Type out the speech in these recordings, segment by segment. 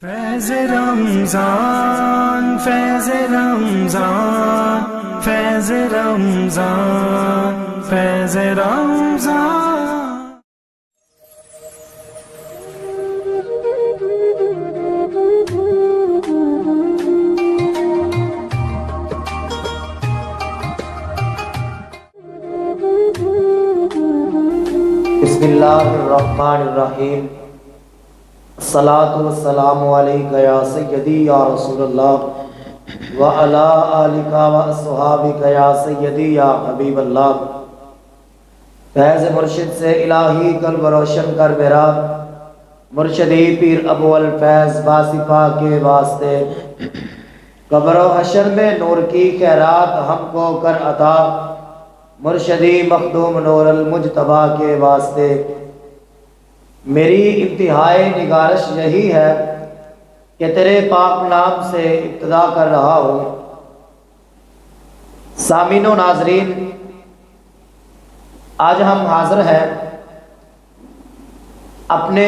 فیض رمضان فیض رمضان فیض رمضان فیض رمضان بسم اللہ الرحمن الرحیم الصلاۃ والسلام علیکہ یا سیدی یا رسول اللہ وعلی آلک واصحابک یا سیدی یا حبیب اللہ۔ فیض مرشد سے الہی قلب روشن کر میرا، مرشدی پیر ابو الفیض باصفا کے واسطے، قبر و حشر میں نور کی خیرات ہم کو کر عطا، مرشدی مخدوم نور المجتبیٰ کے واسطے۔ میری انتہائی نگارش یہی ہے کہ تیرے پاک نام سے ابتدا کر رہا ہوں۔ سامعین و ناظرین، آج ہم حاضر ہیں اپنے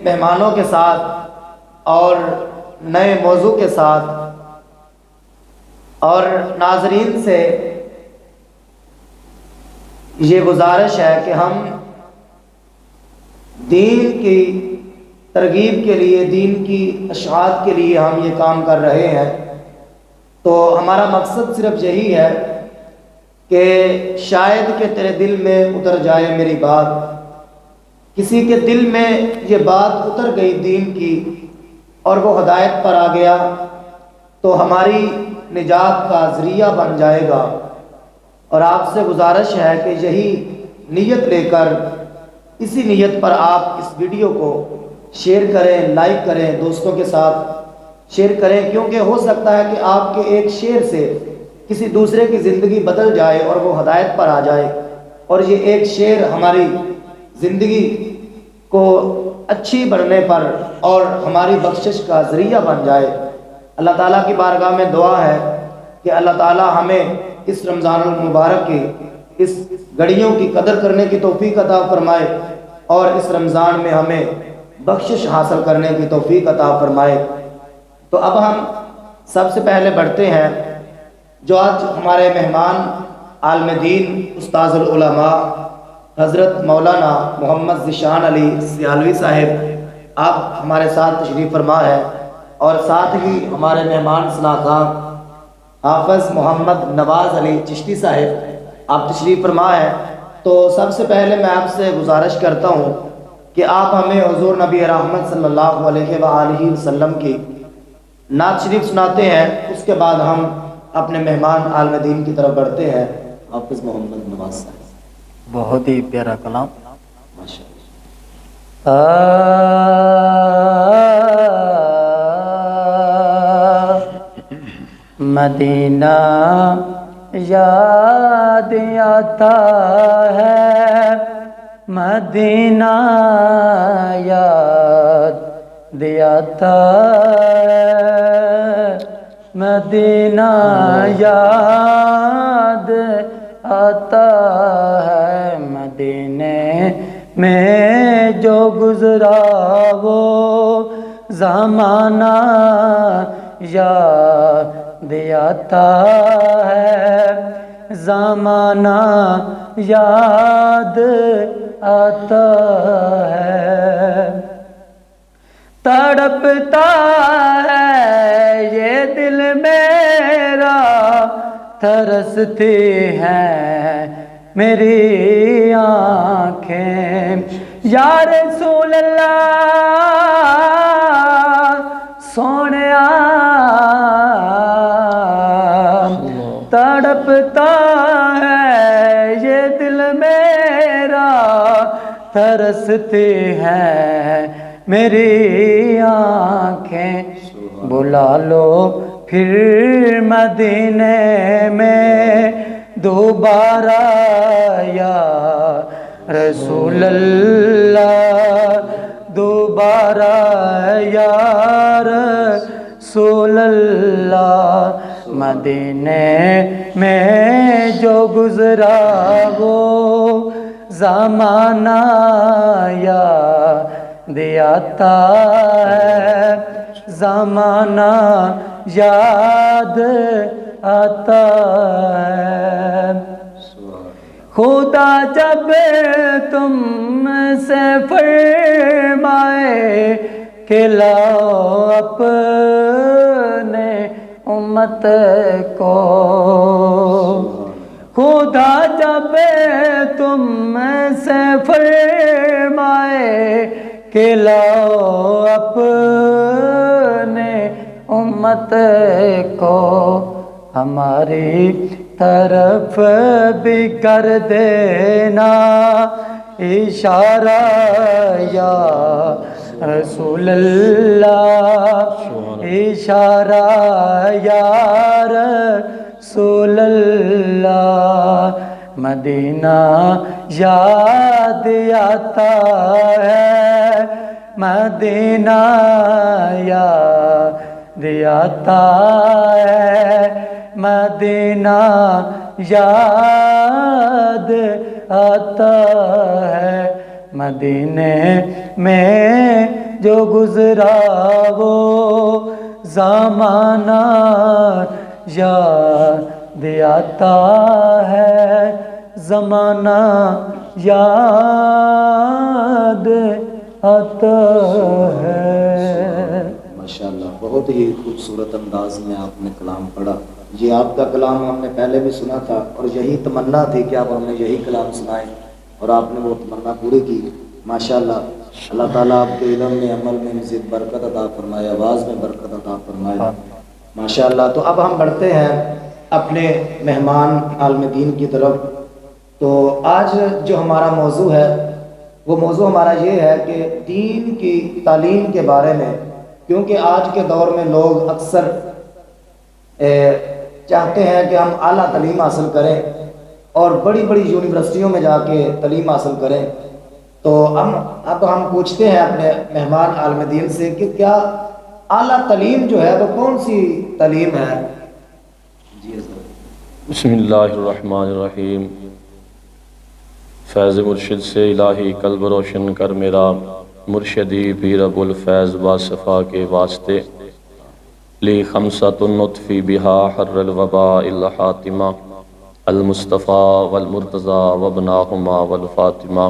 مہمانوں کے ساتھ اور نئے موضوع کے ساتھ، اور ناظرین سے یہ گزارش ہے کہ ہم دین کی ترغیب کے لیے، دین کی اشاعت کے لیے ہم یہ کام کر رہے ہیں، تو ہمارا مقصد صرف یہی ہے کہ شاید کہ تیرے دل میں اتر جائے میری بات، کسی کے دل میں یہ بات اتر گئی دین کی اور وہ ہدایت پر آ گیا تو ہماری نجات کا ذریعہ بن جائے گا۔ اور آپ سے گزارش ہے کہ یہی نیت لے کر، اسی نیت پر آپ اس ویڈیو کو شیئر کریں، لائک کریں، دوستوں کے ساتھ شیئر کریں، کیونکہ ہو سکتا ہے کہ آپ کے ایک شیئر سے کسی دوسرے کی زندگی بدل جائے اور وہ ہدایت پر آ جائے، اور یہ ایک شیئر ہماری زندگی کو اچھی بڑھنے پر اور ہماری بخشش کا ذریعہ بن جائے۔ اللہ تعالیٰ کی بارگاہ میں دعا ہے کہ اللہ تعالیٰ ہمیں اس رمضان المبارک کی، اس گھڑیوں کی قدر کرنے کی توفیق عطا فرمائے اور اس رمضان میں ہمیں بخشش حاصل کرنے کی توفیق عطا فرمائے۔ تو اب ہم سب سے پہلے بڑھتے ہیں جو آج ہمارے مہمان عالم دین، استاذ العلماء حضرت مولانا محمد ذیشان علی سیالوی صاحب، آپ ہمارے ساتھ تشریف فرما ہے، اور ساتھ ہی ہمارے مہمان شناخواں حافظ محمد نواز علی چشتی صاحب، آپ تشریف فرما ہے۔ تو سب سے پہلے میں آپ سے گزارش کرتا ہوں کہ آپ ہمیں حضور نبی رحمت صلی اللہ علیہ وآلہ وسلم کی نعت شریف سناتے ہیں، اس کے بعد ہم اپنے مہمان عالم دین کی طرف بڑھتے ہیں۔ حافظ محمد نواز صاحب، بہت ہی پیارا کلام، ماشاء اللہ۔ مدینہ یاد آتا ہے، مدینہ یاد آتا ہے، مدینہ یاد آتا ہے، مدینے میں جو گزرا وہ زمانہ یاد آتا ہے، زمانہ یاد آتا ہے۔ تڑپتا ہے یہ دل میرا، ترستی ہیں میری آنکھیں، یا رسول اللہ سونیا، تڑپتا ہے یہ دل میرا، ترستی ہیں میری آنکھیں، بلا لو پھر مدینے میں دوبارہ یا رسول اللہ، دوبارہ یا رسول اللہ، مدینے میں جو گزرا وہ زمانہ یا دلاتا ہے، زمانہ یاد آتا ہے۔ خدا جب تم سے فرمائے کہ لاؤ اپنے امت کو، خدا جب تم سے فرمائے کہ لاؤ اپنے امت کو، ہماری طرف بھی کر دینا اشارہ یا رسول اللہ، اشارہ یا رسول اللہ۔ مدینہ یاد آتا ہے، مدینہ یاد آتا ہے، مدینہ یاد آتا ہے۔ مدینے میں جو گزرا وہ زمانہ یاد آتا ہے، زمانہ یاد آتا ہے۔ ماشاءاللہ، بہت ہی خوبصورت انداز میں آپ نے کلام پڑھا۔ یہ آپ کا کلام ہم نے پہلے بھی سنا تھا اور یہی تمنا تھی کہ آپ ہمیں یہی کلام سنائیں، اور آپ نے وہ تمنا پوری کی۔ ماشاءاللہ، اللہ تعالیٰ آپ کے علم میں، عمل میں مزید برکت عطا فرمائے، آواز میں برکت عطا فرمائے۔ ماشاءاللہ، تو اب ہم بڑھتے ہیں اپنے مہمان عالم دین کی طرف۔ تو آج جو ہمارا موضوع ہے وہ موضوع ہمارا یہ ہے کہ دین کی تعلیم کے بارے میں، کیونکہ آج کے دور میں لوگ اکثر چاہتے ہیں کہ ہم اعلیٰ تعلیم حاصل کریں اور بڑی بڑی یونیورسٹیوں میں جا کے تعلیم حاصل کریں۔ تو اب ہم پوچھتے ہیں اپنے مہمان عالم دین سے کہ کیا اعلیٰ تعلیم جو ہے وہ کون سی تعلیم ہے؟ جی بسم اللہ الرحمن الرحیم۔ فیض مرشد سے الہی قلب روشن کر میرا، مرشدی پیر ابو الفیض باصفا کے واسطے۔ لی خمسۃ نطفی بہا حر الوباء الحاتمہ، المصطفیٰ والمرتضیٰ وابناہما والفاطمہ۔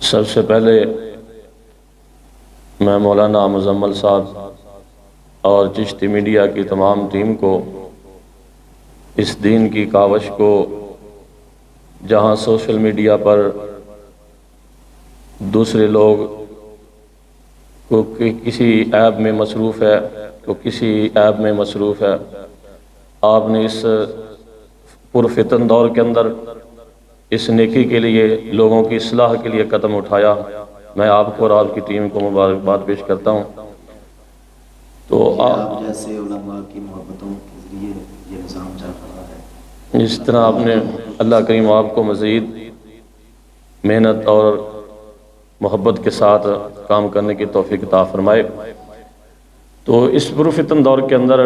سب سے پہلے میں مولانا مزمل صاحب اور چشتی میڈیا کی تمام ٹیم کو اس دین کی کاوش کو، جہاں سوشل میڈیا پر دوسرے لوگ کو کسی ایپ میں مصروف ہے، تو کسی ایپ میں مصروف ہے، آپ نے اس پرفتن دور کے اندر اس نیکی کے لیے، لوگوں کی اصلاح کے لیے قدم اٹھایا۔ میں آپ کو اور آپ کی ٹیم کو مبارکباد پیش کرتا ہوں۔ تو آپ جیسے علماء کی محبتوں کے ذریعے یہ نظام چل رہا ہے، اس طرح آپ نے، اللہ کریم آپ کو مزید محنت اور محبت کے ساتھ کام کرنے کی توفیق عطا فرمائے۔ تو اس پرفتن دور کے اندر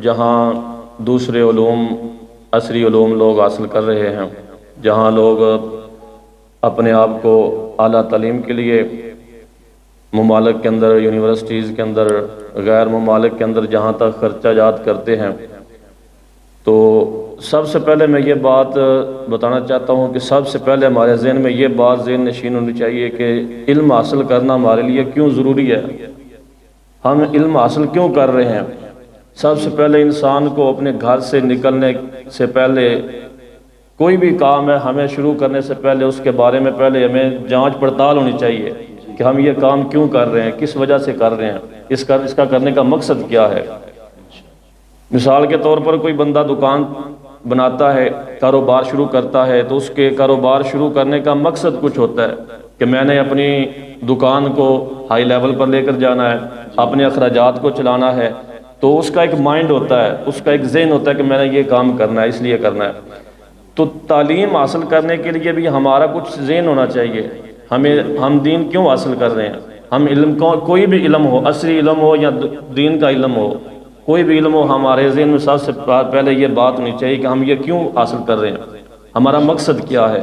جہاں دوسرے علوم، عصری علوم لوگ حاصل کر رہے ہیں، جہاں لوگ اپنے آپ کو اعلیٰ تعلیم کے لیے ممالک کے اندر، یونیورسٹیز کے اندر، غیر ممالک کے اندر جہاں تک خرچہ جات کرتے ہیں، تو سب سے پہلے میں یہ بات بتانا چاہتا ہوں کہ سب سے پہلے ہمارے ذہن میں یہ بات ذہن نشین ہونی چاہیے کہ علم حاصل کرنا ہمارے لیے کیوں ضروری ہے، ہم علم حاصل کیوں کر رہے ہیں۔ سب سے پہلے انسان کو اپنے گھر سے نکلنے سے پہلے، کوئی بھی کام ہے ہمیں شروع کرنے سے پہلے اس کے بارے میں پہلے ہمیں جانچ پڑتال ہونی چاہیے کہ ہم یہ کام کیوں کر رہے ہیں، کس وجہ سے کر رہے ہیں، اس کا کرنے کا مقصد کیا ہے۔ مثال کے طور پر کوئی بندہ دکان بناتا ہے، کاروبار شروع کرتا ہے، تو اس کے کاروبار شروع کرنے کا مقصد کچھ ہوتا ہے کہ میں نے اپنی دکان کو ہائی لیول پر لے کر جانا ہے، اپنے اخراجات کو چلانا ہے، تو اس کا ایک مائنڈ ہوتا ہے، اس کا ایک ذہن ہوتا ہے کہ میں نے یہ کام کرنا ہے، اس لیے کرنا ہے۔ تو تعلیم حاصل کرنے کے لیے بھی ہمارا کچھ ذہن ہونا چاہیے، ہم دین کیوں حاصل کر رہے ہیں۔ ہم علم کو، کوئی بھی علم ہو، عصری علم ہو یا دین کا علم ہو، کوئی بھی علم ہو، ہمارے ذہن میں سب سے پہلے یہ بات ہونی چاہیے کہ ہم یہ کیوں حاصل کر رہے ہیں، ہمارا مقصد کیا ہے۔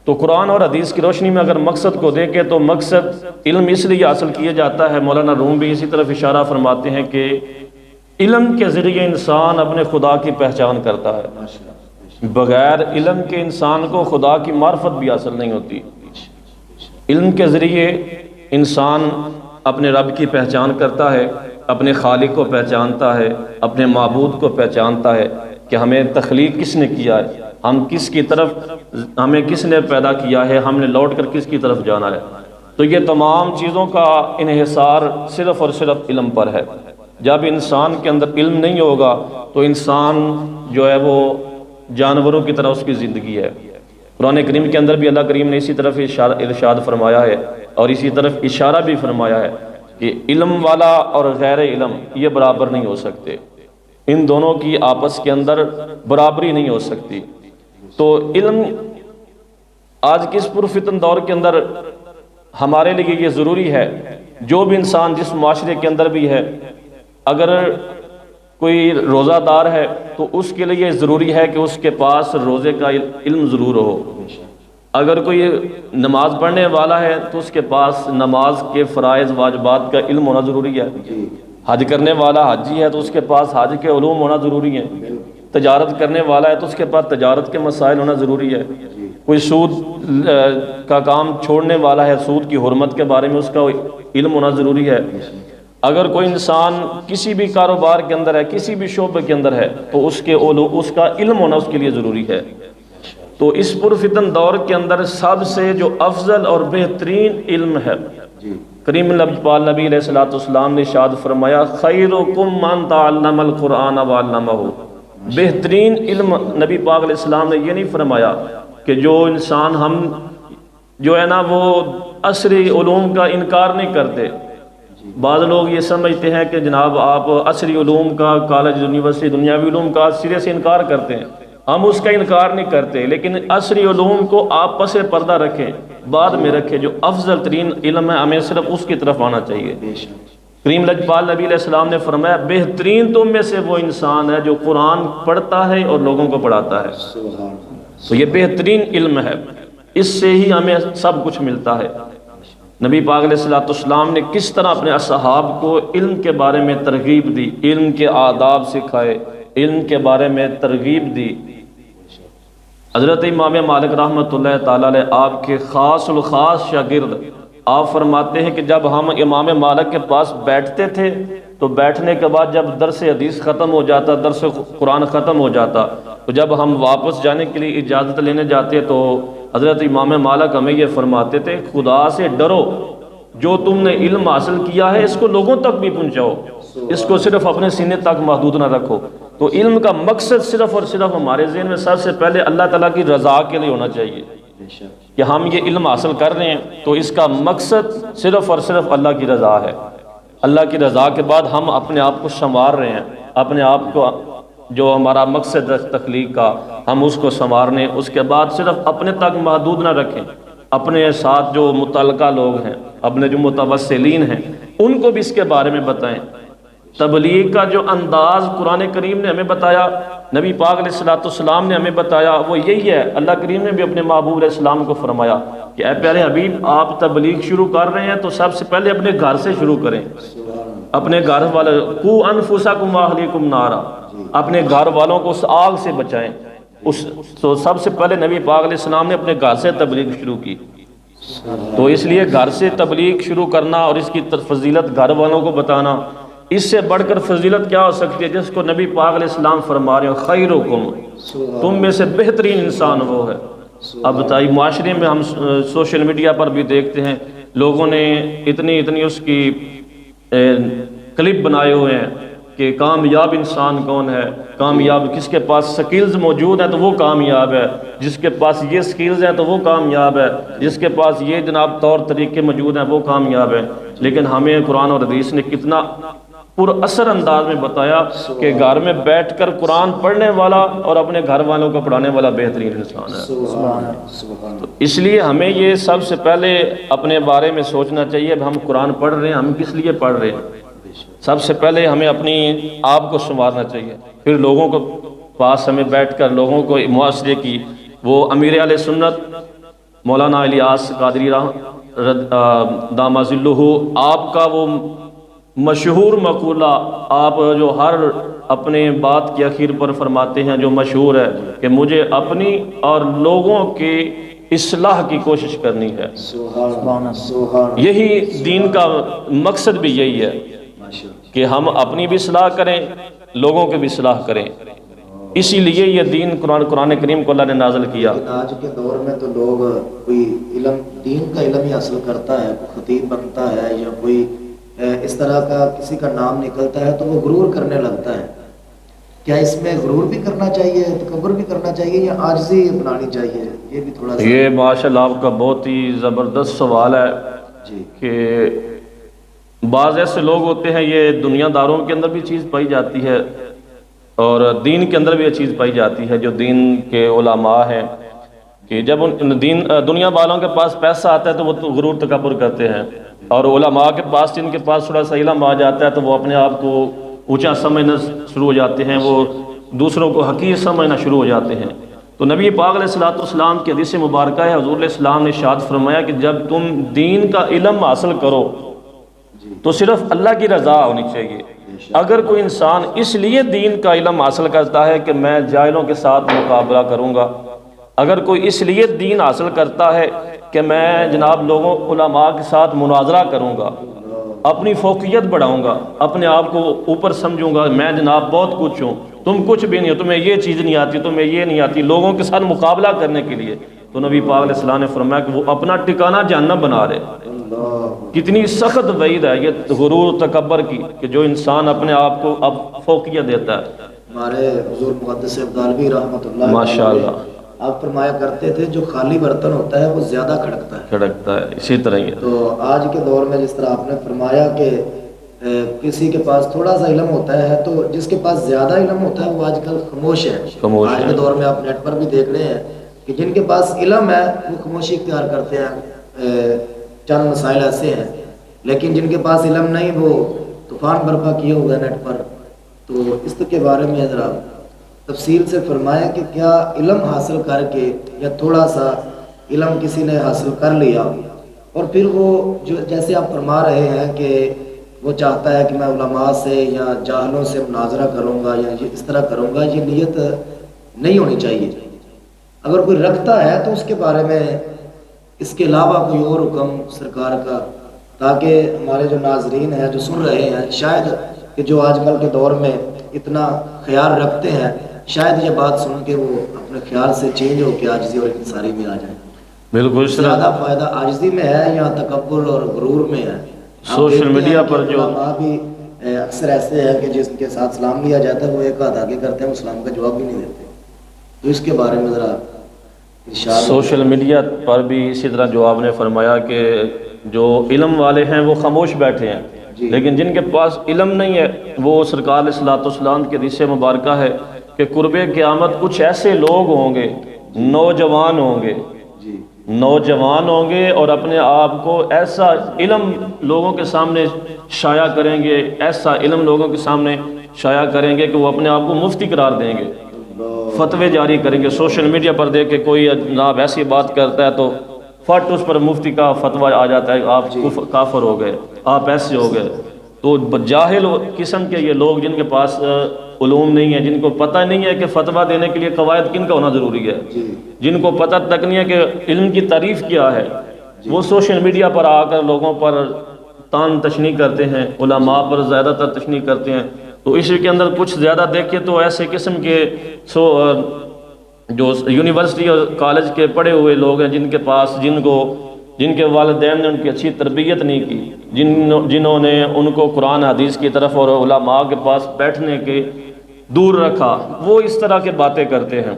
تو قرآن اور حدیث کی روشنی میں اگر مقصد کو دیکھیں تو مقصد علم اس لیے حاصل کیا جاتا ہے، مولانا روم بھی اسی طرف اشارہ فرماتے ہیں کہ علم کے ذریعے انسان اپنے خدا کی پہچان کرتا ہے، بغیر علم کے انسان کو خدا کی معرفت بھی حاصل نہیں ہوتی۔ علم کے ذریعے انسان اپنے رب کی پہچان کرتا ہے، اپنے خالق کو پہچانتا ہے، اپنے معبود کو پہچانتا ہے کہ ہمیں تخلیق کس نے کیا ہے، ہم کس کی طرف، ہمیں کس نے پیدا کیا ہے، ہم نے لوٹ کر کس کی طرف جانا ہے۔ تو یہ تمام چیزوں کا انحصار صرف اور صرف علم پر ہے۔ جب انسان کے اندر علم نہیں ہوگا تو انسان جو ہے وہ جانوروں کی طرح اس کی زندگی ہے۔ قرآن کریم کے اندر بھی اللہ کریم نے اسی طرف ارشاد فرمایا ہے اور اسی طرف اشارہ بھی فرمایا ہے کہ علم والا اور غیر علم یہ برابر نہیں ہو سکتے، ان دونوں کی آپس کے اندر برابری نہیں ہو سکتی۔ تو علم آج کے اس پرفتن دور کے اندر ہمارے لیے یہ ضروری ہے، جو بھی انسان جس معاشرے کے اندر بھی ہے، اگر کوئی روزہ دار ہے تو اس کے لیے ضروری ہے کہ اس کے پاس روزے کا علم ضرور ہو۔ اگر کوئی نماز پڑھنے والا ہے تو اس کے پاس نماز کے فرائض واجبات کا علم ہونا ضروری ہے۔ حج کرنے والا حاجی ہے تو اس کے پاس حج کے علوم ہونا ضروری ہے۔ تجارت کرنے والا ہے تو اس کے پاس تجارت کے مسائل ہونا ضروری ہے۔ کوئی سود کا کام چھوڑنے والا ہے، سود کی حرمت کے بارے میں اس کا علم ہونا ضروری ہے۔ اگر کوئی انسان کسی بھی کاروبار کے اندر ہے، کسی بھی شعبے کے اندر ہے تو اس کا علم ہونا اس کے لیے ضروری ہے۔ تو اس پرفتن دور کے اندر سب سے جو افضل اور بہترین علم ہے، کریم پاک نبی علیہ الصلوۃ والسلام نے ارشاد فرمایا خیرکم من تعلم القرآن وعلمہ۔ بہترین علم نبی پاک علیہ السلام نے یہ نہیں فرمایا کہ جو انسان ہم جو ہے نا وہ عصری علوم کا انکار نہیں کرتے۔ بعض لوگ یہ سمجھتے ہیں کہ جناب آپ عصری علوم کا، کالج یونیورسٹی دنیاوی علوم کا سرے سے انکار کرتے ہیں۔ ہم اس کا انکار نہیں کرتے، لیکن عصری علوم کو آپ پس پردہ رکھیں، بعد میں رکھیں۔ جو افضل ترین علم ہے ہمیں صرف اس کی طرف آنا چاہیے۔ کریم لجپال نبی علیہ السلام نے فرمایا بہترین تم میں سے وہ انسان ہے جو قرآن پڑھتا ہے اور لوگوں کو پڑھاتا ہے۔ تو یہ بہترین علم ہے، اس سے ہی ہمیں سب کچھ ملتا ہے۔ نبی پاک علیہ الصلوۃ والسلام نے کس طرح اپنے اصحاب کو علم کے بارے میں ترغیب دی، علم کے آداب سکھائے، علم کے بارے میں ترغیب دی۔ حضرت امام مالک رحمۃ اللہ تعالیٰ علیہ آپ کے خاص الخاص شاگرد، آپ فرماتے ہیں کہ جب ہم امام مالک کے پاس بیٹھتے تھے تو بیٹھنے کے بعد جب درس حدیث ختم ہو جاتا، درس قرآن ختم ہو جاتا، تو جب ہم واپس جانے کے لیے اجازت لینے جاتے تو حضرت امام مالک ہمیں یہ فرماتے تھے خدا سے ڈرو، جو تم نے علم حاصل کیا ہے اس کو لوگوں تک بھی پہنچاؤ، اس کو صرف اپنے سینے تک محدود نہ رکھو۔ تو علم کا مقصد صرف اور صرف ہمارے ذہن میں سب سے پہلے اللہ تعالیٰ کی رضا کے لیے ہونا چاہیے کہ ہم یہ علم حاصل کر رہے ہیں تو اس کا مقصد صرف اور صرف اللہ کی رضا ہے۔ اللہ کی رضا کے بعد ہم اپنے آپ کو سنوار رہے ہیں، اپنے آپ کو جو ہمارا مقصد ہے تخلیق کا ہم اس کو سنوارنے، اس کے بعد صرف اپنے تک محدود نہ رکھیں، اپنے ساتھ جو متعلقہ لوگ ہیں، اپنے جو متوسلین ہیں ان کو بھی اس کے بارے میں بتائیں۔ تبلیغ کا جو انداز قرآن کریم نے ہمیں بتایا، نبی پاک علیہ الصلوۃ والسلام نے ہمیں بتایا، وہ یہی ہے۔ اللہ کریم نے بھی اپنے محبوب علیہ السلام کو فرمایا کہ اے پیارے حبیب آپ تبلیغ شروع کر رہے ہیں تو سب سے پہلے اپنے گھر سے شروع کریں، اپنے گھر والے قو انفسکم واہلیکم نارا، اپنے گھر والوں کو اس آگ سے بچائیں۔ تو سب سے پہلے نبی پاک علیہ السلام نے اپنے گھر سے تبلیغ شروع کی۔ تو اس لیے گھر سے تبلیغ شروع کرنا اور اس کی فضیلت گھر والوں کو بتانا، اس سے بڑھ کر فضیلت کیا ہو سکتی ہے جس کو نبی پاک علیہ السلام فرما رہے ہیں خیرکم، تم میں سے بہترین انسان وہ ہے۔ اب بتائیے معاشرے میں ہم سوشل میڈیا پر بھی دیکھتے ہیں لوگوں نے اتنی اس کی کلپ بنائے ہوئے ہیں کہ کامیاب انسان کون ہے، کامیاب کس کے پاس سکلز موجود ہیں تو وہ کامیاب ہے، جس کے پاس یہ سکلز ہیں تو وہ کامیاب ہے، جس کے پاس یہ جناب طور طریقے موجود ہیں وہ کامیاب ہے۔ لیکن ہمیں قرآن اور حدیث نے کتنا پر اثر انداز میں بتایا کہ گھر میں بیٹھ کر قرآن پڑھنے والا اور اپنے گھر والوں کو پڑھانے والا بہترین انسان ہے۔ تو اس لیے ہمیں یہ سب سے پہلے اپنے بارے میں سوچنا چاہیے ہم قرآن پڑھ رہے ہیں، ہم کس لیے پڑھ رہے ہیں۔ سب سے پہلے ہمیں اپنی آپ کو سنوارنا چاہیے، پھر لوگوں کو پاس ہمیں بیٹھ کر لوگوں کو معاشرے کی وہ امیر علیہ سنت مولانا الیاس قادری دامہ ظلہ، آپ کا وہ مشہور مقولہ آپ جو ہر اپنے بات کے اخیر پر فرماتے ہیں، جو مشہور ہے کہ مجھے اپنی اور لوگوں کی اصلاح کی کوشش کرنی ہے۔ یہی دین کا مقصد بھی یہی ہے کہ ہم اپنی بھی اصلاح کریں، لوگوں کی بھی اصلاح کریں۔ اسی لیے یہ دین قرآن کریم کو اللہ نے نازل کیا۔ آج کے دور میں تو لوگ کوئی علم، دین کا علم ہی حاصل کرتا ہے، کوئی خطیب بنتا ہے یا کوئی اس طرح کا کسی کا نام نکلتا ہے تو وہ غرور کرنے لگتا ہے۔ کیا اس میں غرور بھی کرنا چاہیے، تکبر بھی کرنا چاہیے، یا عاجزی اپنانی چاہیے؟ یہ بھی تھوڑا سا۔ یہ ماشاءاللہ آپ کا بہت ہی زبردست سوال ہے جی کہ بعض ایسے لوگ ہوتے ہیں، یہ دنیا داروں کے اندر بھی چیز پائی جاتی ہے اور دین کے اندر بھی یہ چیز پائی جاتی ہے، جو دین کے علماء ہیں، کہ جب دنیا والوں کے پاس پیسہ آتا ہے تو وہ غرور تکبر کرتے ہیں، اور علماء کے پاس جن کے پاس تھوڑا سا علم آ جاتا ہے تو وہ اپنے آپ کو اونچا سمجھنا شروع ہو جاتے ہیں، وہ دوسروں کو حقیر سمجھنا شروع ہو جاتے ہیں۔ تو نبی پاک علیہ السلام کی حدیث مبارکہ ہے، حضور علیہ السلام نے ارشاد فرمایا کہ جب تم دین کا علم حاصل کرو تو صرف اللہ کی رضا ہونی چاہیے۔ اگر کوئی انسان اس لیے دین کا علم حاصل کرتا ہے کہ میں جاہلوں کے ساتھ مقابلہ کروں گا، اگر کوئی اس لیے دین حاصل کرتا ہے کہ میں جناب لوگوں علماء کے ساتھ مناظرہ کروں گا، اپنی فوقیت بڑھاؤں گا، اپنے آپ کو اوپر سمجھوں گا، میں جناب بہت کچھ ہوں، تم کچھ بھی نہیں ہو، تمہیں یہ چیز نہیں آتی، تمہیں یہ نہیں آتی، لوگوں کے ساتھ مقابلہ کرنے کے لیے، تو نبی پاک علیہ السلام نے فرمایا کہ وہ اپنا ٹھکانہ جہنم بنا رہے۔ کتنی سخت وعید ہے یہ غرور تکبر کی، کہ جو انسان اپنے آپ کو اب فوقیت دیتا ہے۔ ہمارے حضور محدث عبدالوی رحمۃ اللہ ماشاءاللہ آپ فرمایا کرتے تھے جو خالی برتن ہوتا ہے وہ زیادہ کھڑکتا ہے، اسی طرح ہی ہے۔ تو آج کے دور میں جس طرح آپ نے فرمایا کہ کسی کے پاس تھوڑا سا علم ہوتا ہے تو جس کے پاس زیادہ علم ہوتا ہے وہ آج کل خاموش ہے۔ آج کے دور میں آپ نیٹ پر بھی دیکھ رہے ہیں کہ جن کے پاس علم ہے وہ خاموشی اختیار کرتے ہیں، چند مسائل ایسے ہیں، لیکن جن کے پاس علم نہیں وہ طوفان برپا کیے ہوئے نیٹ پر۔ تو اس کے بارے میں ذرا تفصیل سے فرمائیں کہ کیا علم حاصل کر کے یا تھوڑا سا علم کسی نے حاصل کر لیا اور پھر وہ جو جیسے آپ فرما رہے ہیں کہ وہ چاہتا ہے کہ میں علماء سے یا جاہلوں سے مناظرہ کروں گا یا اس طرح کروں گا، یہ نیت نہیں ہونی چاہیے۔ اگر کوئی رکھتا ہے تو اس کے بارے میں اس کے علاوہ کوئی اور حکم سرکار کا، تاکہ ہمارے جو ناظرین ہیں جو سن رہے ہیں شاید کہ جو آج کل کے دور میں اتنا خیال رکھتے ہیں، شاید یہ بات سن کے وہ اپنے خیال سے چینج ہو کے عاجزی اور انکساری میں آ جائیں۔ بالکل زیادہ فائدہ عاجزی میں ہے یا تکبر اور غرور میں ہے؟ سوشل میڈیا پر جو علماء بھی اکثر ایسے ہیں کہ جس کے ساتھ سلام لیا جاتا ہے وہ ایک ہاتھ آگے کرتے ہیں، وہ سلام کا جواب بھی نہیں دیتے، تو اس کے بارے میں ذرا ارشاد۔ سوشل میڈیا پر بھی اسی طرح جو آپ نے فرمایا کہ جو علم والے ہیں وہ خاموش بیٹھے ہیں، لیکن جن کے پاس علم نہیں ہے وہ سرکار علیہ السلام کی حدیث مبارکہ ہے کہ قرب قیامت کچھ ایسے لوگ ہوں گے، نوجوان ہوں گے اور اپنے آپ کو ایسا علم لوگوں کے سامنے شائع کریں گے، ایسا علم لوگوں کے سامنے شائع کریں گے کہ وہ اپنے آپ کو مفتی قرار دیں گے، فتوے جاری کریں گے۔ سوشل میڈیا پر دیکھ کے کوئی جناب ایسی بات کرتا ہے تو فٹ اس پر مفتی کا فتویٰ آ جاتا ہے، آپ کافر ہو گئے، آپ ایسے ہو گئے۔ تو جاہل قسم کے یہ لوگ جن کے پاس علوم نہیں ہے، جن کو پتہ نہیں ہے کہ فتویٰ دینے کے لیے قواعد کن کا ہونا ضروری ہے، جن کو پتہ تک نہیں ہے کہ علم کی تعریف کیا ہے، وہ سوشل میڈیا پر آ کر لوگوں پر تان تشنیع کرتے ہیں، علماء پر زیادہ تر تشنیع کرتے ہیں۔ تو اسی کے اندر کچھ زیادہ دیکھیں تو ایسے قسم کے جو یونیورسٹی اور کالج کے پڑھے ہوئے لوگ ہیں، جن کے والدین نے ان کی اچھی تربیت نہیں کی، جنہوں نے ان کو قرآن حدیث کی طرف اور علماء کے پاس بیٹھنے کے دور رکھا، وہ اس طرح کے باتیں کرتے ہیں،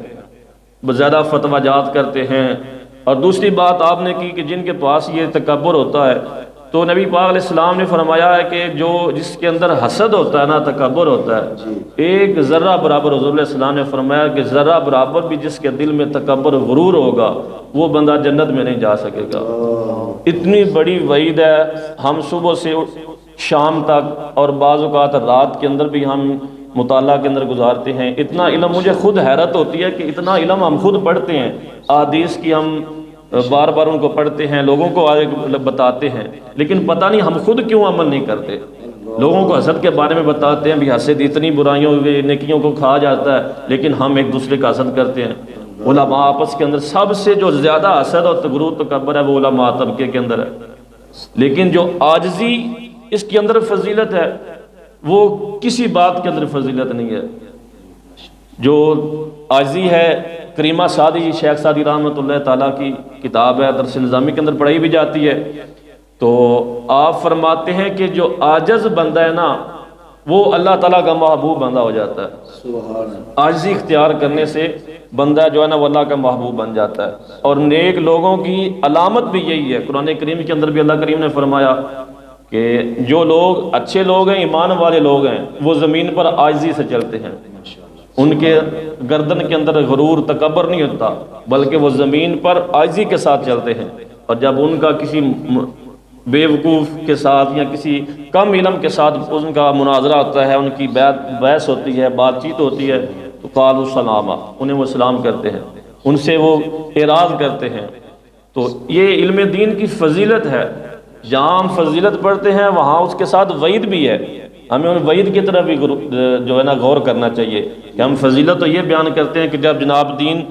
زیادہ فتویٰ جات کرتے ہیں۔ اور دوسری بات آپ نے کی کہ جن کے پاس یہ تکبر ہوتا ہے، تو نبی پاک علیہ السلام نے فرمایا ہے کہ جس کے اندر حسد ہوتا ہے نا، تکبر ہوتا ہے، ایک ذرہ برابر، حضور علیہ السلام نے فرمایا کہ ذرہ برابر بھی جس کے دل میں تکبر غرور ہوگا وہ بندہ جنت میں نہیں جا سکے گا۔ اتنی بڑی وعید ہے، ہم صبح سے شام تک اور بعض اوقات رات کے اندر بھی ہم مطالعہ کے اندر گزارتے ہیں۔ اتنا علم، مجھے خود حیرت ہوتی ہے کہ اتنا علم ہم خود پڑھتے ہیں، احادیث کی ہم بار بار ان کو پڑھتے ہیں، لوگوں کو آگے بتاتے ہیں، لیکن پتہ نہیں ہم خود کیوں عمل نہیں کرتے۔ لوگوں کو حسد کے بارے میں بتاتے ہیں، بھی حسد اتنی برائیوں نیکیوں کو کھا جاتا ہے، لیکن ہم ایک دوسرے کا حسد کرتے ہیں۔ علماء آپس کے اندر سب سے جو زیادہ حسد اور غرور تکبر ہے وہ علماء طبقے کے اندر ہے، لیکن جو عاجزی اس کے اندر فضیلت ہے وہ کسی بات کے اندر فضیلت نہیں ہے۔ جو عاجزی ہے، کریمہ سعدی، شیخ سعدی رحمۃ اللہ تعالیٰ کی کتاب ہے، درس نظامی کے اندر پڑھائی بھی جاتی ہے، تو آپ فرماتے ہیں کہ جو عاجز بندہ ہے نا وہ اللہ تعالیٰ کا محبوب بندہ ہو جاتا ہے۔ عاجزی اختیار کرنے سے بندہ جو ہے نا وہ اللہ کا محبوب بن جاتا ہے۔ اور نیک لوگوں کی علامت بھی یہی ہے، قرآن کریم کے اندر بھی اللہ کریم نے فرمایا کہ جو لوگ اچھے لوگ ہیں، ایمان والے لوگ ہیں، وہ زمین پر عاجزی سے چلتے ہیں، ان کے گردن کے اندر غرور تکبر نہیں ہوتا، بلکہ وہ زمین پر عاجزی کے ساتھ چلتے ہیں۔ اور جب ان کا کسی بے وقوف کے ساتھ یا کسی کم علم کے ساتھ ان کا مناظرہ ہوتا ہے، ان کی بحث ہوتی ہے، بات چیت ہوتی ہے، تو قالوا سلاما، انہیں وہ سلام کرتے ہیں، ان سے وہ اعراض کرتے ہیں۔ تو یہ علم دین کی فضیلت ہے، جہاں ہم فضیلت پڑھتے ہیں وہاں اس کے ساتھ وعید بھی ہے، ہمیں ان وعید کی طرف بھی جو ہے نا غور کرنا چاہیے کہ ہم فضیلت تو یہ بیان کرتے ہیں کہ جب جناب دین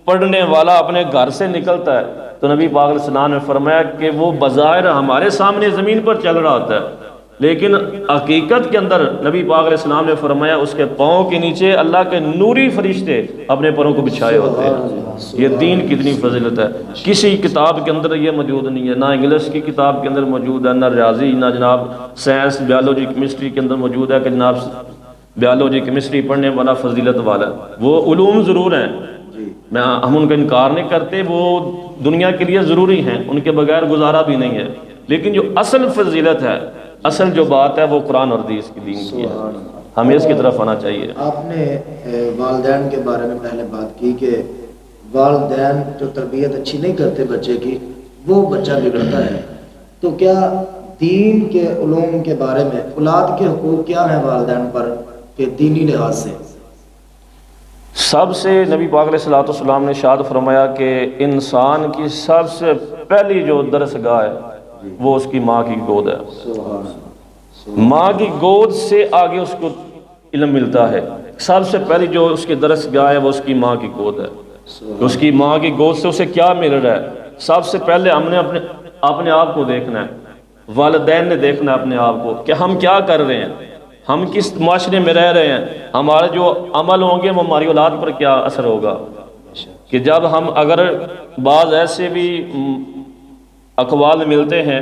پڑھنے والا اپنے گھر سے نکلتا ہے تو نبی پاک علیہ السلام نے فرمایا کہ وہ بظاہر ہمارے سامنے زمین پر چل رہا ہوتا ہے، لیکن حقیقت کے اندر نبی پاک علیہ السلام نے فرمایا اس کے پاؤں کے نیچے اللہ کے نوری فرشتے اپنے پروں کو بچھائے ہوتے ہیں۔ یہ دین کتنی فضیلت ہے، کسی کتاب کے اندر یہ موجود نہیں ہے، نہ انگلش کی کتاب کے اندر موجود ہے، نہ ریاضی، نہ جناب سائنس، بیالوجی، کیمسٹری کے اندر موجود ہے کہ جناب بیالوجی کیمسٹری پڑھنے والا فضیلت والا ہے۔ وہ علوم ضرور ہیں، ہم ان کا انکار نہیں کرتے، وہ دنیا کے لیے ضروری ہیں، ان کے بغیر گزارا بھی نہیں ہے، لیکن جو اصل فضیلت ہے، اصل جو بات ہے وہ قرآن اور حدیث کی دین کی ہے، ہمیں اس کی طرف آنا چاہیے۔ آپ نے والدین کے بارے میں پہلے بات کی کہ والدین جو تربیت اچھی نہیں کرتے بچے کی وہ بچہ بگڑتا ہے، تو کیا دین کے علوم کے بارے میں اولاد کے حقوق کیا ہیں والدین پر کہ دینی لحاظ سے؟ سب سے نبی پاک علیہ السلام نے ارشاد فرمایا کہ انسان کی سب سے پہلی جو درسگاہ ہے وہ اس کی ماں کی گود ہے، ماں کی گود سے آگے اس کو علم ملتا ہے۔ سب سے پہلی جو اس کی درسگاہ ہے وہ اس کی ماں کی گود ہے، اس کی ماں کی گود سے اسے کیا مل رہا ہے۔ سب سے پہلے ہم نے اپنے آپ کو دیکھنا ہے، والدین نے دیکھنا ہے اپنے آپ کو کہ ہم کیا کر رہے ہیں، ہم کس معاشرے میں رہ رہے ہیں، ہمارے جو عمل ہوں گے وہ ہماری اولاد پر کیا اثر ہوگا۔ کہ جب ہم اگر بعض ایسے بھی اقوال ملتے ہیں،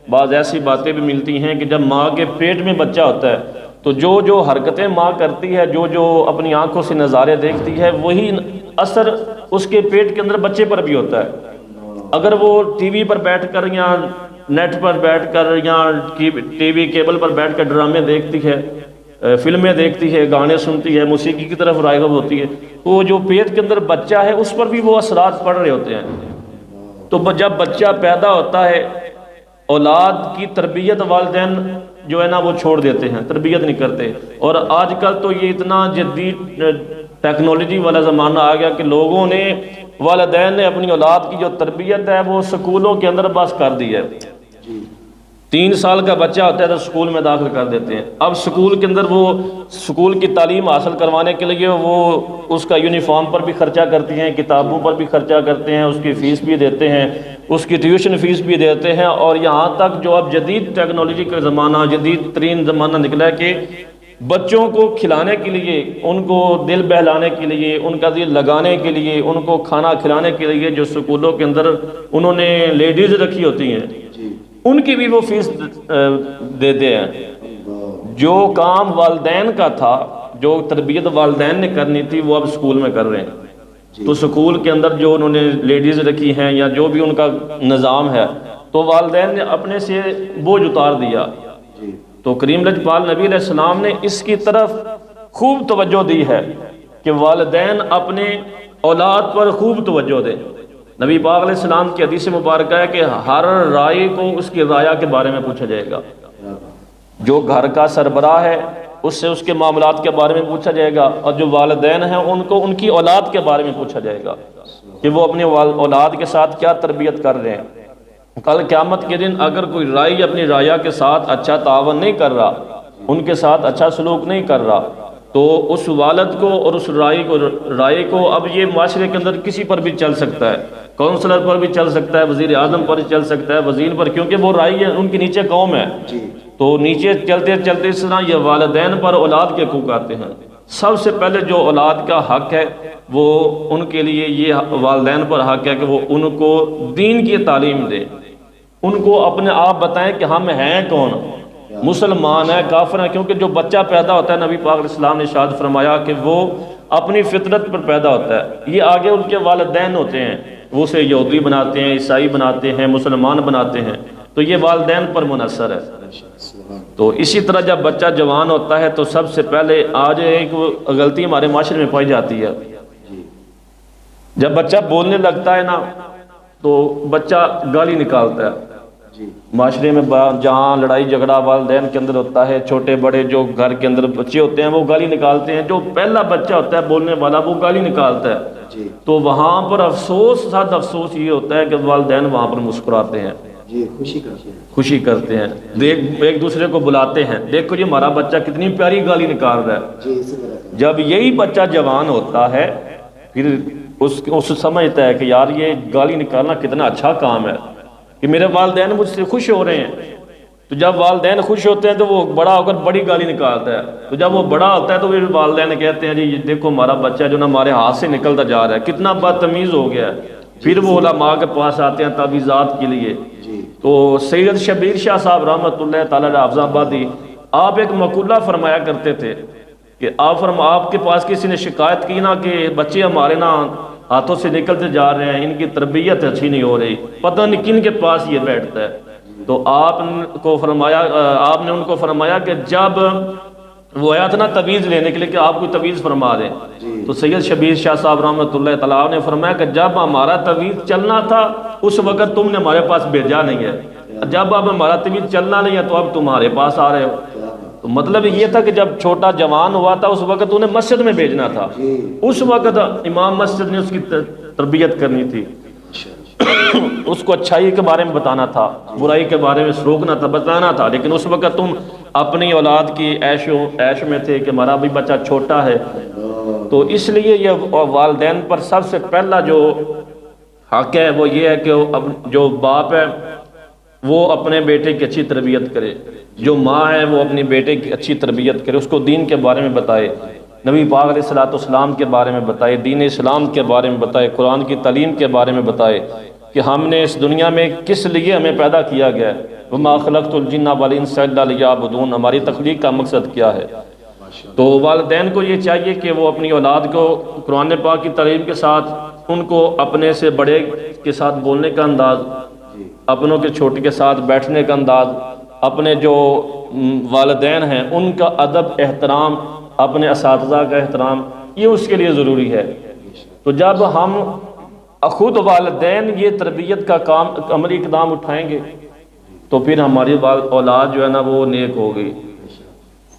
بعض ایسی باتیں بھی ملتی ہیں کہ جب ماں کے پیٹ میں بچہ ہوتا ہے تو جو حرکتیں ماں کرتی ہے، جو اپنی آنکھوں سے نظارے دیکھتی ہے، وہی اثر اس کے پیٹ کے اندر بچے پر بھی ہوتا ہے۔ اگر وہ ٹی وی پر بیٹھ کر یا نیٹ پر بیٹھ کر یا ٹی وی کیبل پر بیٹھ کر ڈرامے دیکھتی ہے، فلمیں دیکھتی ہے، گانے سنتی ہے، موسیقی کی طرف راغب ہوتی ہے، تو وہ جو پیٹ کے اندر بچہ ہے اس پر بھی وہ اثرات پڑ رہے ہوتے ہیں۔ تو جب بچہ پیدا ہوتا ہے، اولاد کی تربیت والدین جو ہے نا وہ چھوڑ دیتے ہیں، تربیت نہیں کرتے۔ اور آج کل تو یہ اتنا جدید ٹیکنالوجی والا زمانہ آ گیا کہ لوگوں نے، والدین نے اپنی اولاد کی جو تربیت ہے وہ سکولوں کے اندر بس کر دی ہے۔ 3 سال کا بچہ ہوتا ہے تو سکول میں داخل کر دیتے ہیں۔ اب سکول کے اندر وہ سکول کی تعلیم حاصل کروانے کے لیے وہ اس کا یونیفارم پر بھی خرچہ کرتی ہیں، کتابوں پر بھی خرچہ کرتے ہیں، اس کی فیس بھی دیتے ہیں، اس کی ٹیوشن فیس بھی دیتے ہیں، اور یہاں تک جو اب جدید ٹیکنالوجی کا زمانہ، جدید ترین زمانہ نکلا ہے کہ بچوں کو کھلانے کے لیے، ان کو دل بہلانے کے لیے، ان کا دل لگانے کے لیے، ان کو کھانا کھلانے کے لیے جو سکولوں کے اندر انہوں نے لیڈیز رکھی ہوتی ہیں، ان کی بھی وہ فیس دیتے ہیں۔ جو کام والدین کا تھا، جو تربیت والدین نے کرنی تھی، وہ اب سکول میں کر رہے ہیں۔ تو سکول کے اندر جو انہوں نے لیڈیز رکھی ہیں یا جو بھی ان کا نظام ہے، تو والدین نے اپنے سے بوجھ اتار دیا۔ تو کریم لجپال نبی علیہ السلام نے اس کی طرف خوب توجہ دی ہے کہ والدین اپنے اولاد پر خوب توجہ دیں۔ نبی پاک علیہ السلام کی حدیث مبارکہ ہے کہ ہر رائی کو اس کی رایا کے بارے میں پوچھا جائے گا۔ جو گھر کا سربراہ ہے اس سے اس کے معاملات کے بارے میں پوچھا جائے گا، اور جو والدین ہیں ان کو ان کی اولاد کے بارے میں پوچھا جائے گا کہ وہ اپنی اولاد کے ساتھ کیا تربیت کر رہے ہیں۔ کل قیامت کے دن اگر کوئی رائی اپنی رعایا کے ساتھ اچھا تعاون نہیں کر رہا، ان کے ساتھ اچھا سلوک نہیں کر رہا، تو اس والد کو اور اس رائے کو اب یہ معاشرے کے اندر کسی پر بھی چل سکتا ہے، کونسلر پر بھی چل سکتا ہے، وزیر اعظم پر چل سکتا ہے، وزیر پر، کیونکہ وہ رائی ہے، ان کے نیچے قوم ہے۔ تو نیچے چلتے چلتے اس طرح یہ والدین پر اولاد کے حقوق آتے ہیں۔ سب سے پہلے جو اولاد کا حق ہے وہ ان کے لیے یہ والدین پر حق ہے کہ وہ ان کو دین کی تعلیم دے، ان کو اپنے آپ بتائیں کہ ہم ہیں کون، مسلمان ہیں کافر ہیں، کیونکہ جو بچہ پیدا ہوتا ہے نبی پاک علیہ السلام نے ارشاد فرمایا کہ وہ اپنی فطرت پر پیدا ہوتا ہے، یہ آگے ان کے والدین ہوتے ہیں، وہ اسے یہودی بناتے ہیں، عیسائی بناتے ہیں، مسلمان بناتے ہیں، تو یہ والدین پر منحصر ہے۔ تو اسی طرح جب بچہ جوان ہوتا ہے تو سب سے پہلے آج ایک غلطی ہمارے معاشرے میں پائی جاتی ہے، جب بچہ بولنے لگتا ہے نا تو بچہ گالی نکالتا ہے۔ معاشرے میں جہاں لڑائی جھگڑا والدین کے اندر ہوتا ہے، چھوٹے بڑے جو گھر کے اندر بچے ہوتے ہیں وہ گالی نکالتے ہیں، جو پہلا بچہ ہوتا ہے بولنے والا وہ گالی نکالتا ہے، تو وہاں پر افسوس، ساتھ افسوس یہ ہوتا ہے کہ والدین وہاں پر مسکراتے ہیں، خوشی کرتے ہیں، ایک دوسرے کو بلاتے ہیں، دیکھو یہ ہمارا بچہ کتنی پیاری گالی نکال رہا ہے۔ جب یہی بچہ جوان ہوتا ہے پھر اس سمجھتا ہے کہ یار یہ گالی نکالنا کتنا اچھا کام ہے کہ میرے والدین مجھ سے خوش ہو رہے ہیں، تو جب والدین خوش ہوتے ہیں تو وہ بڑا ہو کر بڑی گالی نکالتا ہے، تو جب وہ بڑا ہوتا ہے تو پھر والدین کہتے ہیں جی یہ دیکھو ہمارا بچہ جو نا ہمارے ہاتھ سے نکلتا جا رہا ہے، کتنا بدتمیز ہو گیا ہے۔ پھر وہ علماء کے پاس آتے ہیں تعویذات کے لیے۔ تو سید شبیر شاہ صاحب رحمۃ اللہ تعالی علیہ حافظ آبادی، آپ ایک مقولہ فرمایا کرتے تھے کہ آپ کے پاس کسی نے شکایت کی نا کہ بچے ہمارے نا ہاتھوں سے نکلتے جا رہے ہیں، ان کی تربیت اچھی نہیں ہو رہی، پتہ نہیں کن کے پاس یہ بیٹھتا ہے، تو آپ نے ان کو فرمایا کہ جب وہ آیا تھا نا تویز لینے کے لیے کہ آپ کو تویز فرما دیں، تو سید شبیر شاہ صاحب رحمۃ اللہ تعالیٰ نے فرمایا کہ جب ہمارا تویز چلنا تھا اس وقت تم نے ہمارے پاس بھیجا نہیں ہے، جب اب ہمارا تویز چلنا نہیں ہے تو اب تمہارے پاس آ رہے ہو۔ تو مطلب یہ تھا کہ جب چھوٹا جوان ہوا تھا اس وقت انہیں مسجد میں بھیجنا تھا، اس وقت امام مسجد نے اس کی تربیت کرنی تھی، اس کو اچھائی کے بارے میں بتانا تھا، برائی کے بارے میں روکنا تھا، بتانا تھا، لیکن اس وقت تم اپنی اولاد کی عیش میں تھے کہ ہمارا بھی بچہ چھوٹا ہے۔ تو اس لیے یہ والدین پر سب سے پہلا جو حق ہے وہ یہ ہے کہ جو باپ ہے وہ اپنے بیٹے کی اچھی تربیت کرے، جو ماں ہے وہ اپنی بیٹے کی اچھی تربیت کرے، اس کو دین کے بارے میں بتائے، نبی پاک علیہ السلام کے بارے میں بتائے، دین اسلام کے بارے میں بتائے، قرآن کی تعلیم کے بارے میں بتائے کہ ہم نے اس دنیا میں کس لیے ہمیں پیدا کیا گیا ہے، وَمَا خَلَقْتُ الْجِنَّ وَالْإِنسَ إِلَّا لِيَعْبُدُونَ، ہماری تخلیق کا مقصد کیا ہے۔ تو والدین کو یہ چاہیے کہ وہ اپنی اولاد کو قرآن پاک کی تعلیم کے ساتھ ان کو اپنے سے بڑے کے ساتھ بولنے کا انداز، اپنوں کے چھوٹے کے ساتھ بیٹھنے کا انداز، اپنے جو والدین ہیں ان کا ادب احترام، اپنے اساتذہ کا احترام، یہ اس کے لیے ضروری ہے۔ تو جب ہم خود والدین یہ تربیت کا عملی اقدام اٹھائیں گے تو پھر ہماری اولاد جو ہے نا وہ نیک ہوگی۔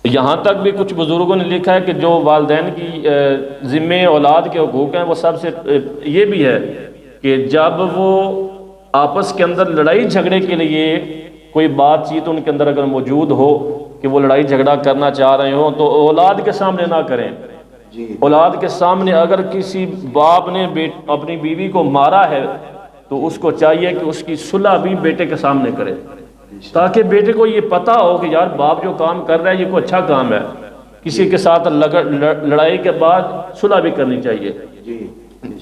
یہاں تک بھی کچھ بزرگوں نے لکھا ہے کہ جو والدین کی ذمے اولاد کے حقوق ہیں وہ سب سے یہ بھی ہے کہ جب وہ آپس کے اندر لڑائی جھگڑے کے لیے کوئی بات چیت ان کے اندر اگر موجود ہو کہ وہ لڑائی جھگڑا کرنا چاہ رہے ہوں تو اولاد کے سامنے نہ کریں۔ اولاد کے سامنے اگر کسی باپ نے اپنی بیوی کو مارا ہے تو اس کو چاہیے کہ اس کی صلح بھی بیٹے کے سامنے کرے، تاکہ بیٹے کو یہ پتہ ہو کہ یار باپ جو کام کر رہا ہے یہ کوئی اچھا کام ہے، کسی کے ساتھ لڑائی کے بعد صلح بھی کرنی چاہیے۔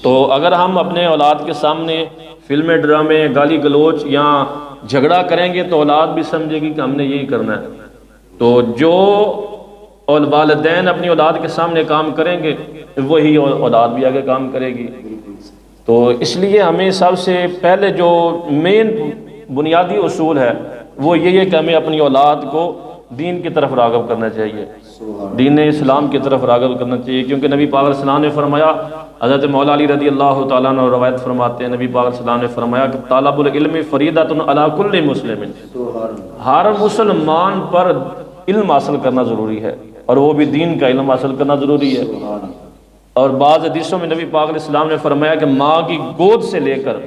تو اگر ہم اپنے اولاد کے سامنے فلمیں، ڈرامے، گالی گلوچ یا جھگڑا کریں گے تو اولاد بھی سمجھے گی کہ ہم نے یہی کرنا ہے۔ تو جو والدین اپنی اولاد کے سامنے کام کریں گے وہی اولاد بھی آگے کام کرے گی۔ تو اس لیے ہمیں سب سے پہلے جو مین بنیادی اصول ہے وہ یہ ہے کہ ہمیں اپنی اولاد کو دین کی طرف راغب کرنا چاہیے، دین اسلام کی طرف راغب کرنا چاہیے، کیونکہ نبی پاک علیہ السلام نے فرمایا، حضرت مولا علی رضی اللہ تعالیٰ عنہ روایت فرماتے ہیں، نبی پاک علیہ السلام نے فرمایا کہ طالب العلم فریضۃ علی کل مسلم، ہر مسلمان پر علم حاصل کرنا ضروری ہے، اور وہ بھی دین کا علم حاصل کرنا ضروری ہے۔ اور بعض حدیثوں میں نبی پاک علیہ السلام نے فرمایا کہ ماں کی گود سے لے کر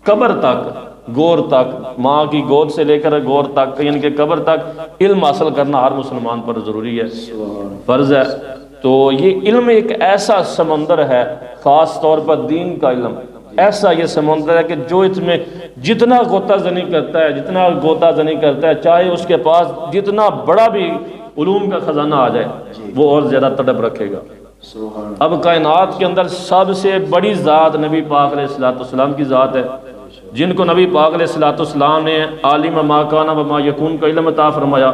قبر تک، گور تک، ماں کی گود سے لے کر گور تک، یعنی کہ قبر تک علم حاصل کرنا ہر مسلمان پر ضروری ہے، فرض ہے۔ تو یہ علم ایک ایسا سمندر ہے، خاص طور پر دین کا علم ایسا یہ سمندر ہے کہ جو اس میں جتنا غوطہ زنی کرتا ہے، جتنا غوطہ زنی کرتا ہے، چاہے اس کے پاس جتنا بڑا بھی علوم کا خزانہ آ جائے، وہ اور زیادہ تڑپ رکھے گا۔ اب کائنات کے اندر سب سے بڑی ذات نبی پاک علیہ السلام کی ذات ہے، جن کو نبی پاک علیہ السلام نے عالم ما کان و ما یکون کا علم عطا فرمایا،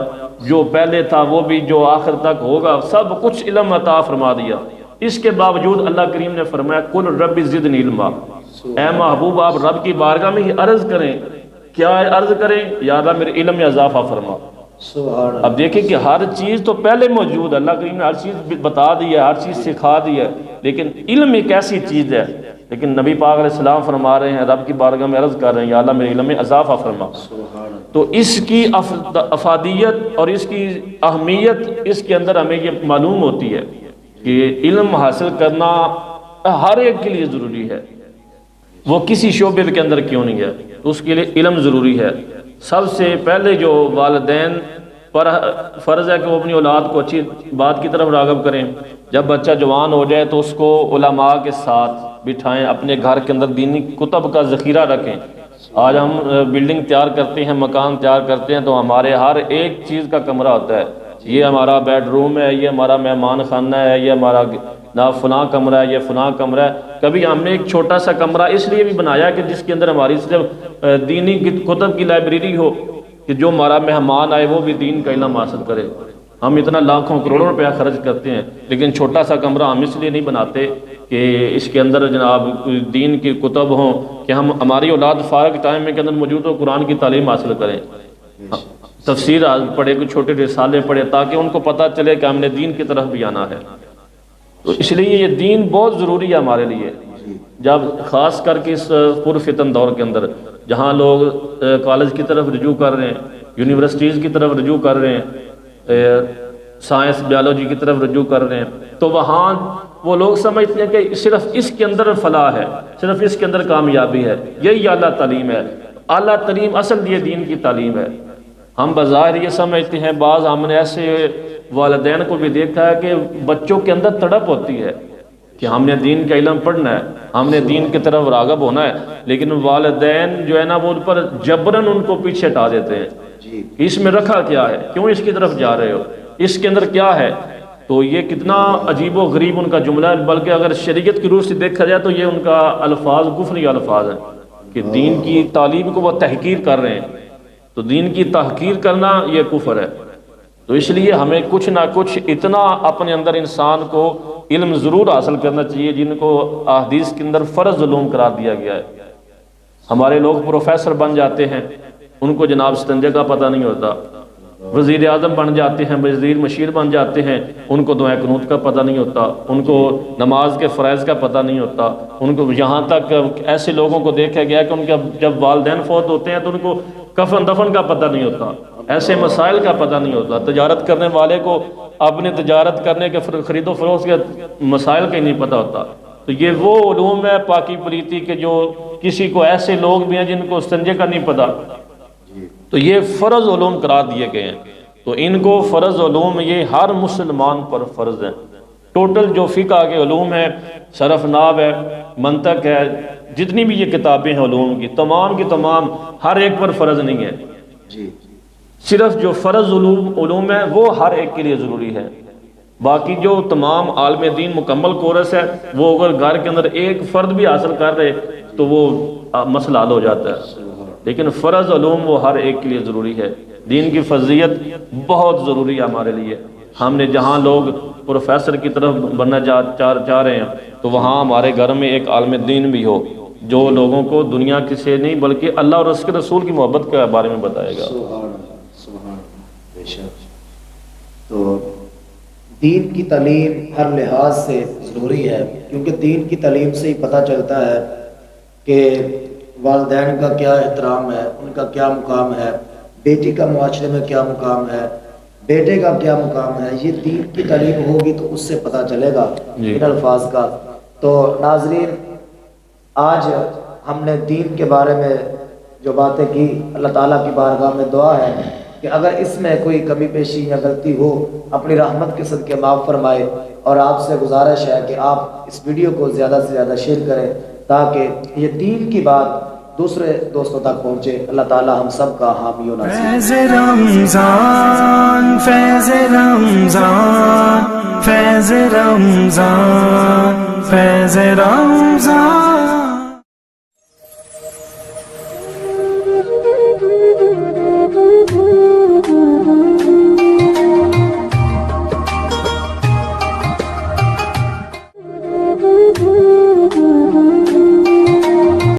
جو پہلے تھا وہ بھی، جو آخر تک ہوگا، سب کچھ علم عطا فرما دیا۔ اس کے باوجود اللہ کریم نے فرمایا قل رب زدنی علما، اے محبوب آپ رب کی بارگاہ میں ہی عرض کریں، کیا عرض کریں؟ یا اللہ میرے علم میں اضافہ فرما۔ اب دیکھیں کہ ہر چیز تو پہلے موجود ہے، اللہ کریم نے ہر چیز بتا دی ہے، ہر چیز سکھا دی ہے، لیکن علم ایک ایسی چیز ہے، لیکن نبی پاک علیہ السلام فرما رہے ہیں، رب کی بارگاہ میں عرض کر رہے ہیں یا اللہ میرے علم میں اضافہ فرما۔ تو اس کی افادیت اور اس کی اہمیت اس کے اندر ہمیں یہ معلوم ہوتی ہے کہ علم حاصل کرنا ہر ایک کے لیے ضروری ہے، وہ کسی شعبے کے اندر کیوں نہیں ہے، تو اس کے لیے علم ضروری ہے۔ سب سے پہلے جو والدین پر فرض ہے کہ وہ اپنی اولاد کو اچھی بات کی طرف راغب کریں، جب بچہ جوان ہو جائے تو اس کو علماء کے ساتھ بٹھائیں، اپنے گھر کے اندر دینی کتب کا ذخیرہ رکھیں۔ آج ہم بلڈنگ تیار کرتے ہیں، مکان تیار کرتے ہیں، تو ہمارے ہر ایک چیز کا کمرہ ہوتا ہے، یہ ہمارا بیڈ روم ہے، یہ ہمارا مہمان خانہ ہے، یہ ہمارا فلاں کمرہ ہے، یہ فلاں کمرہ ہے۔ کبھی ہم نے ایک چھوٹا سا کمرہ اس لیے بھی بنایا کہ جس کے اندر ہماری صرف دینی کتب کی لائبریری ہو، کہ جو ہمارا مہمان آئے وہ بھی دین کا علم حاصل کرے۔ ہم اتنا لاکھوں کروڑوں روپیہ خرچ کرتے ہیں، لیکن چھوٹا سا کمرہ ہم اس لیے نہیں بناتے کہ اس کے اندر جناب دین کی کتب ہوں، کہ ہماری اولاد فارغ ٹائم میں کے اندر موجود ہو، قرآن کی تعلیم حاصل کریں، تفسیر پڑھے، کوئی چھوٹے رسالے پڑھے، تاکہ ان کو پتہ چلے کہ ہم نے دین کی طرف بھی آنا ہے۔ تو اس لیے یہ دین بہت ضروری ہے ہمارے لیے، جب خاص کر کے اس پرفتن دور کے اندر جہاں لوگ کالج کی طرف رجوع کر رہے ہیں، یونیورسٹیز کی طرف رجوع کر رہے ہیں، سائنس بیالوجی کی طرف رجوع کر رہے ہیں، تو وہاں وہ لوگ سمجھتے ہیں کہ صرف اس کے اندر فلاح ہے، صرف اس کے اندر کامیابی ہے، یہی اعلیٰ تعلیم ہے۔ اعلیٰ تعلیم اصل یہ دین کی تعلیم ہے۔ ہم بظاہر یہ سمجھتے ہیں، بعض ہم نے ایسے والدین کو بھی دیکھا ہے کہ بچوں کے اندر تڑپ ہوتی ہے کہ ہم نے دین کا علم پڑھنا ہے، ہم نے دین کی طرف راغب ہونا ہے، لیکن والدین جو ہے نا وہ ان پر جبراً ان کو پیچھے ہٹا دیتے ہیں۔ اس میں رکھا کیا ہے، کیوں اس کی طرف جا رہے ہو، اس کے اندر کیا ہے؟ تو یہ کتنا عجیب و غریب ان کا جملہ ہے، بلکہ اگر شریعت کی روح سے دیکھا جائے تو یہ ان کا الفاظ کفری الفاظ ہیں کہ دین کی تعلیم کو وہ تحقیر کر رہے ہیں۔ تو دین کی تحقیر کرنا یہ کفر ہے۔ تو اس لیے ہمیں کچھ نہ کچھ اتنا اپنے اندر انسان کو علم ضرور حاصل کرنا چاہیے جن کو احادیث کے اندر فرض علوم قرار دیا گیا ہے۔ ہمارے لوگ پروفیسر بن جاتے ہیں، ان کو جناب استنجا کا پتہ نہیں ہوتا، وزیر اعظم بن جاتے ہیں، وزیر مشیر بن جاتے ہیں، ان کو دعائے قنوت کا پتہ نہیں ہوتا، ان کو نماز کے فرائض کا پتہ نہیں ہوتا، ان کو یہاں تک ایسے لوگوں کو دیکھا گیا کہ ان کے جب والدین فوت ہوتے ہیں تو ان کو کفن دفن کا پتہ نہیں ہوتا، ایسے مسائل کا پتہ نہیں ہوتا، تجارت کرنے والے کو اپنے تجارت کرنے کے خرید و فروخت کے مسائل کا ہی نہیں پتہ ہوتا۔ تو یہ وہ علوم ہے پاکی پلیتی کے جو کسی کو ایسے لوگ بھی ہیں جن کو استنجے کا نہیں پتہ، تو یہ فرض علوم قرار دیے گئے ہیں۔ تو ان کو فرض علوم یہ ہر مسلمان پر فرض ہیں۔ ٹوٹل جو فقہ کے علوم ہیں، صرف نحو ہے، منطق ہے، جتنی بھی یہ کتابیں ہیں علوم کی تمام ہر ایک پر فرض نہیں ہے، صرف جو فرض علوم ہے وہ ہر ایک کے لیے ضروری ہے۔ باقی جو تمام عالم دین مکمل کورس ہے وہ اگر گھر کے اندر ایک فرد بھی حاصل کر رہے تو وہ مسئلہ حل ہو جاتا ہے، لیکن فرض علوم وہ ہر ایک کے لیے ضروری ہے۔ دین کی فضیلت بہت ضروری ہے ہمارے لیے۔ ہم نے جہاں لوگ پروفیسر کی طرف بننا چاہ رہے ہیں تو وہاں ہمارے گھر میں ایک عالم دین بھی ہو جو لوگوں کو دنیا کی سے نہیں بلکہ اللہ اور اس کے رسول کی محبت کے بارے میں بتائے گا۔ تو دین کی تعلیم ہر لحاظ سے ضروری ہے، کیونکہ دین کی تعلیم سے ہی پتہ چلتا ہے کہ والدین کا کیا احترام ہے، ان کا کیا مقام ہے، بیٹی کا معاشرے میں کیا مقام ہے، بیٹے کا کیا مقام ہے، یہ دین کی تعلیم ہوگی تو اس سے پتہ چلے گا ان الفاظ کا۔ تو ناظرین، آج ہم نے دین کے بارے میں جو باتیں کی، اللہ تعالیٰ کی بارگاہ میں دعا ہے کہ اگر اس میں کوئی کمی بیشی یا غلطی ہو اپنی رحمت کے صدقے معاف فرمائے، اور آپ سے گزارش ہے کہ آپ اس ویڈیو کو زیادہ سے زیادہ شیئر کریں تاکہ یہ دین کی بات دوسرے دوستوں تک پہنچے۔ اللہ تعالیٰ ہم سب کا حامی و ناصر۔ فیض رمضان، فیض رمضان، فیض رمضان، فیض رمضان۔